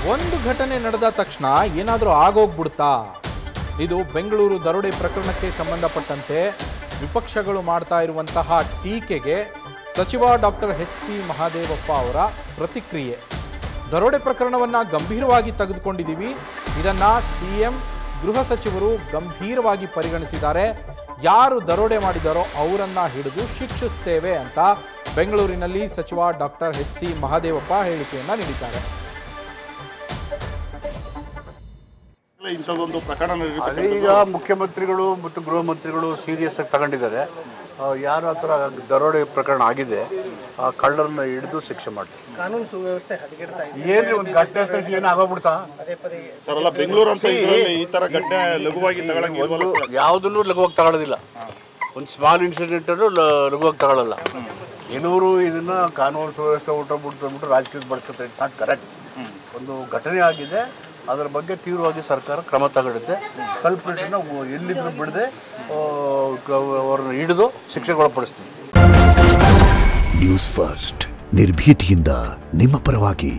ಒಂದು ಘಟನೆ ನಡೆದ ತಕ್ಷಣ ಏನಾದರೂ ಆಗೋಗ್ಬಿಡ್ತಾ? ಇದು ಬೆಂಗಳೂರು ದರೋಡೆ ಪ್ರಕರಣಕ್ಕೆ ಸಂಬಂಧಪಟ್ಟಂತೆ ವಿಪಕ್ಷಗಳು ಮಾಡ್ತಾ ಇರುವಂತಹ ಟೀಕೆಗೆ ಸಚಿವ ಡಾಕ್ಟರ್ ಎಚ್ ಸಿ ಮಹದೇವಪ್ಪ ಅವರ ಪ್ರತಿಕ್ರಿಯೆ. ದರೋಡೆ ಪ್ರಕರಣವನ್ನು ಗಂಭೀರವಾಗಿ ತೆಗೆದುಕೊಂಡಿದ್ದೀವಿ, ಇದನ್ನು ಸಿಎಂ ಗೃಹ ಸಚಿವರು ಗಂಭೀರವಾಗಿ ಪರಿಗಣಿಸಿದ್ದಾರೆ, ಯಾರು ದರೋಡೆ ಮಾಡಿದಾರೋ ಅವರನ್ನು ಹಿಡಿದು ಶಿಕ್ಷಿಸ್ತೇವೆ ಅಂತ ಬೆಂಗಳೂರಿನಲ್ಲಿ ಸಚಿವ ಡಾಕ್ಟರ್ ಎಚ್ ಸಿ ಮಹದೇವಪ್ಪ ಹೇಳಿಕೆಯನ್ನು ನೀಡಿದ್ದಾರೆ. ಈಗ ಮುಖ್ಯಮಂತ್ರಿಗಳು ಮತ್ತು ಗೃಹ ಮಂತ್ರಿಗಳು ಸೀರಿಯಸ್ ಆಗಿ ತಗೊಂಡಿದ್ದಾರೆ. ಯಾರು ಆ ಥರ ದರೋಡೆ ಪ್ರಕರಣ ಆಗಿದೆ ಆ ಕಳ್ಳರನ್ನ ಹಿಡಿದು ಶಿಕ್ಷೆ ಮಾಡಿ. ಕಾನೂನು ಸುವ್ಯವಸ್ಥೆ ಹದಗೆಡ್ತಾ ಇದೆ. ಏನ್ರಿ ಒಂದು ಘಟನೆ ಏನು ಆಗೋಗ್ಬಿಡ್ತಾ ಸರ್? ಅಲ್ಲ, ಬೆಂಗಳೂರು ಅಂತ ಈ ತರ ಘಟನೆ ಲಘುವಾಗಿ ತಗೊಳ್ಳಂಗಿಲ್ಲ, ಯಾವುದನ್ನು ಲಘುವಾಗಿ ತಗೊಳ್ಳೋದಿಲ್ಲ. ಒಂದು ಸ್ಮಾಲ್ ಇನ್ಸಿಡೆಂಟ್ ಲಘುವಾಗಿ ತಗೊಳ್ಳಲ್ಲ. ಕೆಲವರು ಇದನ್ನ ಕಾನೂನು ಸುವ್ಯವಸ್ಥೆ ಊಟ ರಾಜಕೀಯ ಬಳಸ್ಕೊತಾರೆ. It's not correct. ಒಂದು ಘಟನೆ ಆಗಿದೆ, ಅದರ ಬಗ್ಗೆ ತೀವ್ರವಾಗಿ ಸರ್ಕಾರ ಕ್ರಮ ತಗೊಂಡಿದೆ. ಕಲ್ಪ್ರಿಟ್ನ ಎಲ್ಲಿದ್ರು ಬಿಡದೆ ಅವ್ರನ್ನ ಹಿಡಿದು ಶಿಕ್ಷೆಗೊಳಪಡಿಸ್ತೀವಿ. ನ್ಯೂಸ್ ಫಸ್ಟ್ ನಿರ್ಭೀತಿಯಿಂದ ನಿಮ್ಮ ಪರವಾಗಿ.